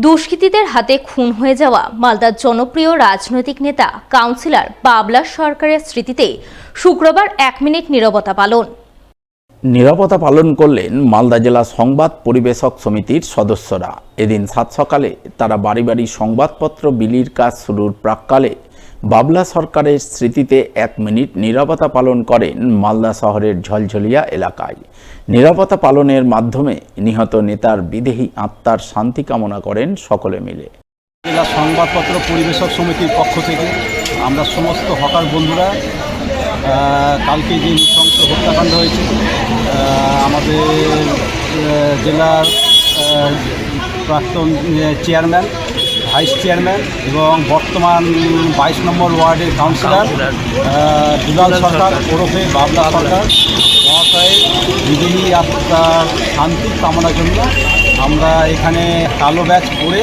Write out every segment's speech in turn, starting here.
দুষ্কৃতীদের হাতে খুন হয়ে যাওয়া মালদার জনপ্রিয় রাজনৈতিক নেতা কাউন্সিলর বাবলা সরকারের স্মৃতিতে শুক্রবার 1 মিনিট নীরবতা পালন। নীরবতা পালন করলেন মালদা জেলা সংবাদ পরিবেশক সমিতির সদস্যরা। এদিন সাত সকালে তারা বাড়ি বাড়ি সংবাদপত্র বিলির কাজ শুরুর প্রাক্কালে বাবলা সরকারের স্মৃতিতে 1 মিনিট নীরবতা পালন করেন মালদা শহরের ঝলঝলিয়া এলাকায়। নীরবতা পালনের মাধ্যমে নিহত নেতার বিদেহী আত্মার শান্তি কামনা করেন সকলে মিলে। জেলা সংবাদপত্র পরিবেশক সমিতির পক্ষ থেকে আমরা সমস্ত হকার বন্ধুরা কালকে যে নৃশংস হত্যাকাণ্ড হয়েছে আমাদের জেলার প্রাক্তন চেয়ারম্যান, ভাইস চেয়ারম্যান এবং বর্তমান 22 নম্বর ওয়ার্ডের কাউন্সিলর দুলাল সরকার ওরফে বাবলা সরকার মহাশয়ের বিদেহী আত্মার শান্তির কামনার জন্য আমরা এখানে কালো ব্যাচ পরে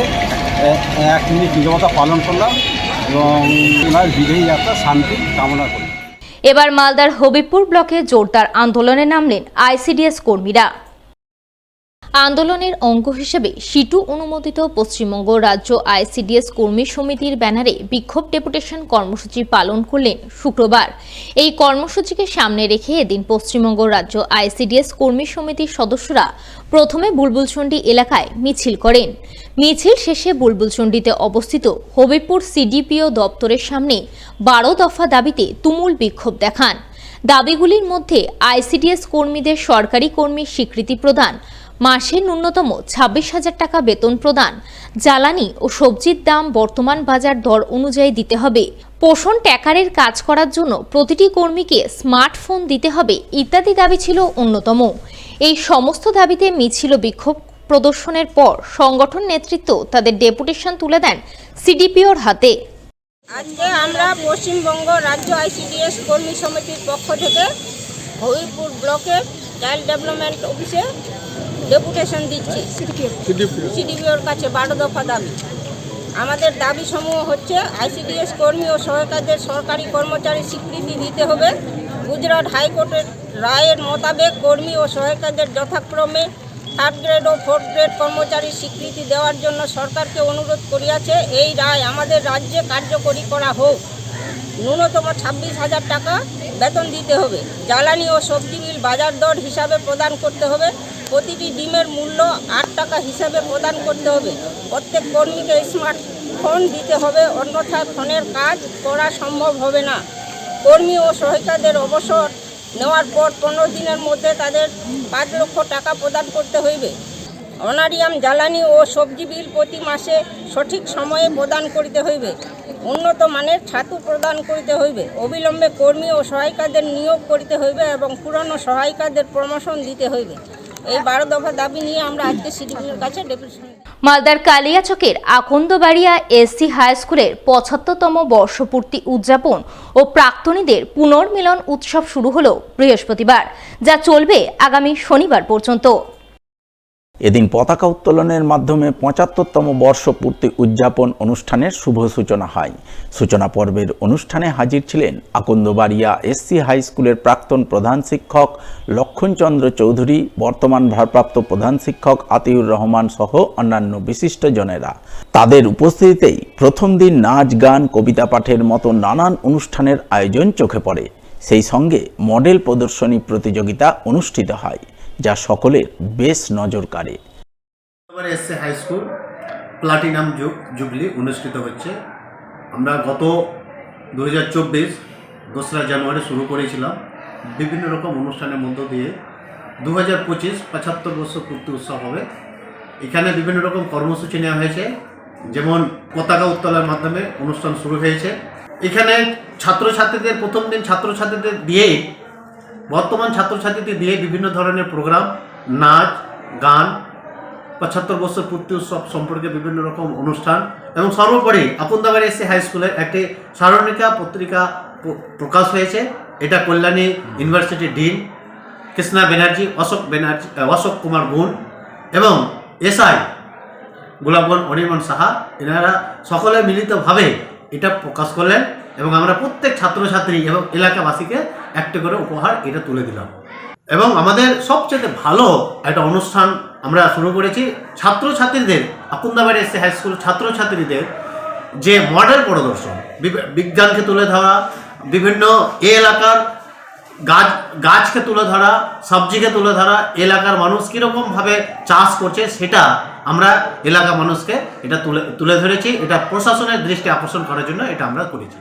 1 মিনিট নীরবতা পালন করলাম এবং ওনার বিদেহী আত্মার শান্তি কামনা করি। এবার মালদার হবিবপুর ব্লকে জোরদার আন্দোলনে নামলেন আইসিডিএস কর্মীরা। আন্দোলনের অঙ্গ হিসেবে সিটু অনুমোদিত পশ্চিমবঙ্গ রাজ্য আইসিডিএস কর্মী সমিতির ব্যানারে বিক্ষোভ ডেপুটেশন কর্মসূচি পালন করলেন শুক্রবার। এই কর্মসূচিকে সামনে রেখে এদিন পশ্চিমবঙ্গ রাজ্য আইসিডিএস কর্মী সমিতির সদস্যরা প্রথমে বুলবুলচন্ডী এলাকায় মিছিল করেন। মিছিল শেষে বুলবুলচন্ডীতে অবস্থিত হবিবপুর সিডিপিও দপ্তরের সামনে 12 দফা দাবিতে তুমুল বিক্ষোভ দেখান। দাবিগুলির মধ্যে আইসিডিএস কর্মীদের সরকারি কর্মীর স্বীকৃতি প্রদান, মাসে ন্যূনতম 26,000 টাকা বেতন প্রদান, জ্বালানি ও সবজির দাম বর্তমান বাজার দর অনুযায়ী দিতে হবে, পোষণ ট্যাকারের কাজ করার জন্য প্রতিটি কর্মীকে স্মার্টফোন দিতে হবে ইত্যাদি দাবি ছিল অন্যতম। এই সমস্ত দাবিতে মিছিল বিক্ষোভ প্রদর্শনের পর সংগঠন নেতৃত্ব তাদের ডেপুটেশন তুলে দেন সিডিপিওর হাতে। আজকে আমরা পশ্চিমবঙ্গ রাজ্য আইসিডিএস কর্মী সমিতির পক্ষ থেকে হবিবপুর ব্লকের চাইল্ড ডেভেলপমেন্ট অফিসে ডেপুটেশন দিচ্ছি সিডিপিওর কাছে 12 দফা দাবি। আমাদের দাবি সমূহ হচ্ছে আইসিডিএস কর্মী ও সহায়িকাদের সরকারি কর্মচারী স্বীকৃতি দিতে হবে। গুজরাট হাইকোর্টের রায়ের মোতাবেক কর্মী ও সহায়িকাদের যথাক্রমে 3rd গ্রেড ও 4th গ্রেড কর্মচারীর স্বীকৃতি দেওয়ার জন্য সরকারকে অনুরোধ করিয়াছে। এই রায় আমাদের রাজ্যে কার্যকরী করা হোক। ন্যূনতম 26,000 টাকা বেতন দিতে হবে। জ্বালানি ও সবজি বিল বাজার দর হিসাবে প্রদান করতে হবে। প্রতিটি ডিমের মূল্য 8 টাকা হিসাবে প্রদান করতে হবে। প্রত্যেক কর্মীকে স্মার্টফোন দিতে হবে, অন্যথায় ফোনের কাজ করা সম্ভব হবে না। কর্মী ও সহায়িকাদের অবসর নেওয়ার পর 15 দিনের মধ্যে তাদের 5 লক্ষ টাকা প্রদান করতে হইবে। অনারিয়াম জ্বালানি ও সবজি বিল প্রতি মাসে সঠিক সময়ে প্রদান করিতে হইবে। উন্নত মানের ছাতু প্রদান করিতে হইবে। অবিলম্বে কর্মী ও সহায়িকাদের নিয়োগ করিতে হইবে এবং পুরনো সহায়িকাদের প্রমোশন দিতে হইবে। এই 12 দফা দাবি নিয়ে আমরা আজকে সিডিপিওর কাছে ডেপুটেশন। মালদার কালিয়াচকের আকন্দবাড়িয়া এসসি হাই স্কুলের 75তম বর্ষপূর্তি উদযাপন ও প্রাক্তনীদের পুনর্মিলন উৎসব শুরু হলো বৃহস্পতিবার, যা চলবে আগামী শনিবার পর্যন্ত। এদিন পতাকা উত্তোলনের মাধ্যমে 75তম বর্ষপূর্তি উদযাপন অনুষ্ঠানের শুভ সূচনা হয়। সূচনা পর্বের অনুষ্ঠানে হাজির ছিলেন আকন্দবাড়িয়া এসসি হাই স্কুলের প্রাক্তন প্রধান শিক্ষক লক্ষণচন্দ্র চৌধুরী, বর্তমান ভারপ্রাপ্ত প্রধান শিক্ষক আতিউর রহমান সহ অন্যান্য বিশিষ্টজনেরা। তাদের উপস্থিতিতেই প্রথম দিন নাচ, গান, কবিতা পাঠের মতো নানান অনুষ্ঠানের আয়োজন চোখে পড়ে। সেই সঙ্গে মডেল প্রদর্শনী প্রতিযোগিতা অনুষ্ঠিত হয়, যা সকলের বেশ নজর কাড়ে। SC high school platinum jubilee অনুষ্ঠিত হচ্ছে। আমরা গত 2024 2রা জানুয়ারি শুরু করেছিলাম বিভিন্ন রকম অনুষ্ঠানের মধ্য দিয়ে। 2025 75 বর্ষ পূর্তি উৎসব হবে। এখানে বিভিন্ন রকম কর্মসূচি নেওয়া হয়েছে, যেমন পতাকা উত্তোলনের মাধ্যমে অনুষ্ঠান শুরু হয়েছে। এখানে ছাত্রছাত্রীদের প্রথম দিন ছাত্রছাত্রীদের দিয়ে বর্তমান ছাত্রছাত্রীদের দিয়ে বিভিন্ন ধরনের প্রোগ্রাম, নাচ, গান, 75 বছর পূর্তি উৎসব সম্পর্কে বিভিন্ন রকম অনুষ্ঠান এবং সর্বোপরি আকন্দবাড়ি এসসি হাই স্কুলের একটি স্মারণিকা পত্রিকা প্রকাশ হয়েছে। এটা কল্যাণী ইউনিভার্সিটির ডিন কৃষ্ণা ব্যানার্জি, অশোক কুমার গুণ এবং এসআই গোলাপগঞ্জ অনির্বাণ সাহা, এনারা সকলে মিলিতভাবে এটা প্রকাশ করলেন এবং আমরা প্রত্যেক ছাত্রছাত্রী এবং এলাকাবাসীকে একটা করে উপহার এটা তুলে দিলাম। এবং আমাদের সবচেয়ে ভালো একটা অনুষ্ঠান আমরা শুরু করেছি ছাত্রছাত্রীদের, আকুন্দাবাড়ি এসসি হাই স্কুল ছাত্রছাত্রীদের যে মডেল প্রদর্শন, বিজ্ঞানকে তুলে ধরা, বিভিন্ন এলাকার গাছকে তুলে ধরা, সবজিকে তুলে ধরা, এলাকার মানুষ কীরকমভাবে চাষ করছে সেটা আমরা এলাকার মানুষকে এটা তুলে ধরেছি। এটা প্রশাসনের দৃষ্টি আকর্ষণ করার জন্য এটা আমরা করেছি।